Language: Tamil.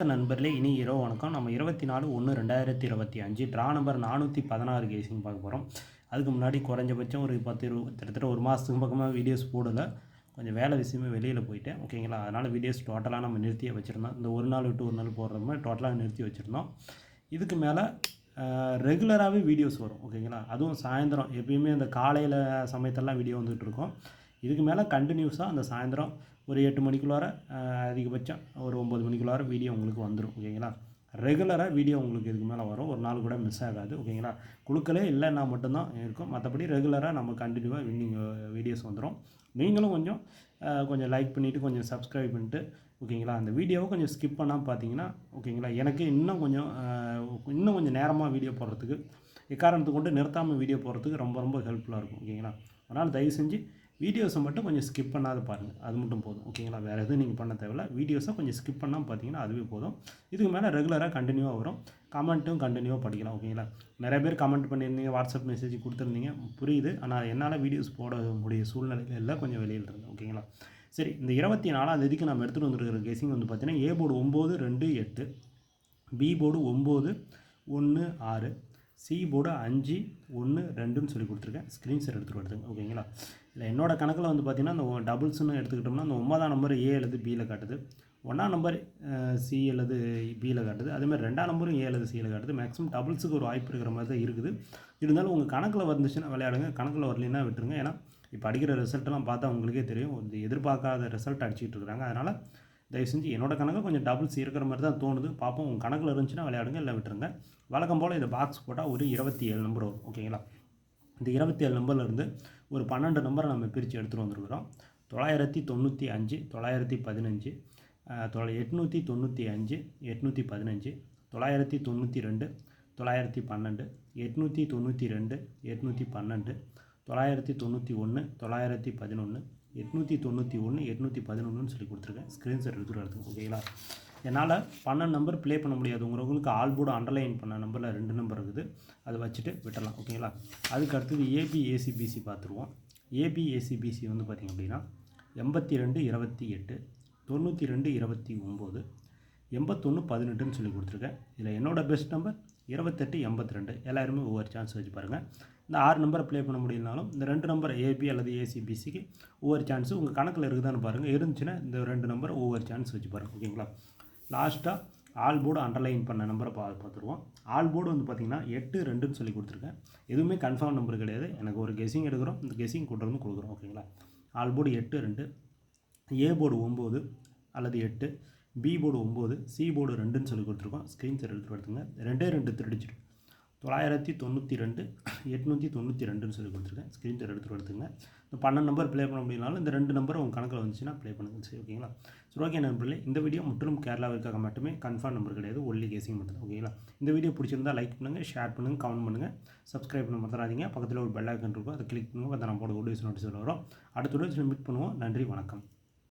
நண்பர்களே, இனி இரவு வணக்கம். நம்ம 24/1/2025 ட்ரா நம்பர் 416 கேசிங் பார்க்க போகிறோம். அதுக்கு முன்னாடி குறைஞ்சபட்சம் ஒரு 10 கிட்டத்தட்ட ஒரு மாதத்துக்கு பக்கமாக வீடியோஸ் போடலை. கொஞ்சம் வேலை விஷயமா வெளியில் போயிட்டேன், ஓகேங்களா. அதனால் வீடியோஸ் டோட்டலாக நம்ம நிறுத்தியே வச்சுருந்தோம். இந்த ஒரு நாள் விட்டு ஒரு நாள் போடுற மாதிரி டோட்டலாக நிறுத்தி வச்சுருந்தோம். இதுக்கு மேலே ரெகுலராகவே வீடியோஸ் வரும், ஓகேங்களா. அதுவும் சாயந்தரம் எப்பயுமே அந்த காலையில் சமயத்தெல்லாம் வீடியோ வந்துகிட்ருக்கோம். இதுக்கு மேலே கண்டினியூஸாக அந்த சாயந்தரம் ஒரு 8 மணிக்குள்ளார அதிகபட்சம் ஒரு 9 மணிக்குள்ளார வீடியோ உங்களுக்கு வந்துடும், ஓகேங்களா. ரெகுலராக வீடியோ உங்களுக்கு இதுக்கு மேலே வரும், ஒரு நாள் கூட மிஸ் ஆகாது, ஓகேங்களா. குழுக்களே இல்லைன்னா மட்டும்தான் இருக்கும், மற்றபடி ரெகுலராக நம்ம கண்டினியூவாக வின்னிங் வீடியோஸ் வந்துடும். நீங்களும் கொஞ்சம் லைக் பண்ணிவிட்டு கொஞ்சம் சப்ஸ்கிரைப் பண்ணிட்டு, ஓகேங்களா, அந்த வீடியோவை கொஞ்சம் ஸ்கிப் பண்ணாமல் பார்த்தீங்கன்னா, ஓகேங்களா, எனக்கு இன்னும் கொஞ்சம் நேரமாக வீடியோ போடுறதுக்கு எக்காரணத்தை கொண்டு நிறுத்தாமல் வீடியோ போடுறதுக்கு ரொம்ப ரொம்ப ஹெல்ப்ஃபுல்லாக இருக்கும், ஓகேங்களா. அதனால் தயவு செஞ்சு வீடியோஸை மட்டும் கொஞ்சம் ஸ்கிப் பண்ணாத பாருங்கள், அது மட்டும் போதும், ஓகேங்களா. வேறு எதுவும் நீங்கள் பண்ண தேவையில்ல. வீடியோஸை கொஞ்சம் ஸ்கிப் பண்ணாமல் பார்த்தீங்கன்னா அதுவே போதும். இதுக்கு மேலே ரெகுலராக கண்டினியூவாக வரும். கமெண்ட்டும் கண்டினியூவாக படிக்கலாம், ஓகேங்களா. நிறைய பேர் கமெண்ட் பண்ணியிருந்தீங்க, வாட்ஸ்அப் மெசேஜ் கொடுத்துருந்தீங்க, புரியுது. ஆனால் என்னால் வீடியோஸ் போட முடிய சூழ்நிலையில் எல்லாம் கொஞ்சம் வெளியில் இருந்தேன், ஓகேங்களா. சரி, இந்த 24ஆம் தேதிக்கு நம்ம எடுத்துகிட்டு வந்துருக்கிற கேசிங் வந்து பார்த்தீங்கன்னா, A board 9 2 8, B board 9 1 6, C board 5 1 2ன்னு சொல்லி கொடுத்துருக்கேன். ஸ்க்ரீன்ஷாட் எடுத்துகிட்டு வருதுங்க, ஓகேங்களா. இல்லை என்னோடய கணக்கில் வந்து பார்த்திங்கன்னா, அந்த டபுள்ஸ்னு எடுத்துக்கிட்டோம்னா அந்த 9ஆம் நம்பர் ஏ அல்லது பியில் காட்டுது, 1ஆம் நம்பர் சி அல்லது பியில் காட்டுது, அதேமாதிரி 2ஆம் நம்பரும் ஏ அல்லது சியில் காட்டுது. மேக்ஸிமம் டபுள்ஸுக்கு ஒரு வாய்ப்பு இருக்கிற மாதிரி தான் இருக்குது. இருந்தாலும் உங்கள் கணக்கில் வந்துச்சுன்னா விளையாடுங்க, கணக்கில் வரலைன்னா விட்டுருங்க. ஏன்னா இப்போ அடிக்கிற ரிசல்ட்டெல்லாம் பார்த்தா உங்களுக்கே தெரியும், எதிர்பார்க்காத ரிசல்ட் அடிச்சுட்டு இருக்கிறாங்க. அதனால் தயவு செஞ்சு என்னோடய கணக்கில் கொஞ்சம் டபுள்ஸ் இருக்கிற மாதிரி தான் தோணுது. பார்ப்போம், உங்கள் கணக்கில் இருந்துச்சுன்னா விளையாடுங்க, இல்லை விட்டுருங்க. வழக்கம் போல் இதை பாக்ஸ் போட்டால் ஒரு 27 நம்பர் வரும், ஓகேங்களா. இந்த 27 நம்பர்லேருந்து ஒரு 12 நம்பரை நம்ம பிரித்து எடுத்துகிட்டு வந்துருக்குறோம். 995 915, 895 815, 992 912, 892 812, 991 911, 891 811ன்னு சொல்லி கொடுத்துருக்கேன். ஸ்க்ரீன்ஷாட் எடுத்துகிட்டு வரதுக்கு, ஓகேங்களா. என்னால் 12 நம்பர் ப்ளே பண்ண முடியாது. உங்களுக்கு ஆல் போர்டு அண்டர்லைன் பண்ண நம்பரில் 2 நம்பர் இருக்குது, அதை வச்சுட்டு விட்டுடலாம், ஓகேங்களா. அதுக்கு அடுத்தது ஏபிஏசிபிசி பார்த்துருவோம். ஏபிஏசிபிசி வந்து பார்த்திங்க அப்படின்னா 82 28, 92 29, 81 18ன்னு சொல்லி கொடுத்துருக்கேன். இதில் என்னோடய பெஸ்ட் நம்பர் 28 82. எல்லாருமே ஒவ்வொரு சான்ஸ் வச்சு பாருங்கள். இந்த 6 நம்பரை ப்ளே பண்ண முடியலனாலும் இந்த 2 நம்பர் ஏபி அல்லது ஏசிபிசிக்கு ஒவ்வொரு சான்ஸு உங்கள் கணக்கில் இருக்குதான்னு பாருங்கள். இருந்துச்சுன்னா இந்த 2 நம்பரை ஒவ்வொரு சான்ஸ் வச்சு பாருங்கள், ஓகேங்களா. லாஸ்ட்டாக ஆல் போர்டு அண்டர்லைன் பண்ண நம்பரை பார்த்துருவோம். ஆல் போர்டு வந்து பார்த்திங்கன்னா 8 2ன்னு சொல்லி கொடுத்துருக்கேன். எதுவுமே கன்ஃபார்ம் நம்பர் கிடையாது. எனக்கு ஒரு கெஸிங் எடுக்கிறோம், இந்த கெஸிங் கொண்டு வந்து கொடுக்குறோம், ஓகேங்களா. ஆல் போர்டு 8 2, ஏ போர்டு 9 அல்லது 8, பி போர்டு 9, சி போர்டு 2ன்னு சொல்லி கொடுத்துருக்கோம். ஸ்க்ரீன்ஷாட் எடுத்துகிட்டு எடுத்துங்க. 2 திருடிச்சிட்டு 992 892ன்னு சொல்லி கொடுத்துருக்கேன். ஸ்க்ரீன்ஷாட் எடுத்துகிட்டு எடுத்துங்க. இந்த 12 நம்பர் ப்ளே பண்ண முடியலனாலும் இந்த 2 நம்பர் உங்கள் கணக்கில் வந்துச்சுன்னா ப்ளே பண்ணுங்கள், சரி, ஓகேங்களா. சரி, ஓகே நண்பர்களே, இந்த வீடியோ முற்றிலும் கேரளாவிற்காக மட்டுமே, கன்ஃபார்ம் நம்பர் கிடையாது, ஒன்லி கேசிங் மட்டும் தான், ஓகேங்களா. இந்த வீடியோ பிடிச்சிருந்தா லைக் பண்ணுங்கள், ஷேர் பண்ணுங்கள், கமெண்ட் பண்ணுங்கள், சப்ஸ்கிரைப் பண்ண மறந்துடாதீங்க. பக்கத்தில் ஒரு பெல் ஐக்கன் இருக்கும், அதை கிளிக் பண்ணுங்கள். அதை நம்மளோட வீடியோஸ் நோட்டிஸ் வரும். அடுத்த வீடியோஸ் மீட் பண்ணுவோம். நன்றி, வணக்கம்.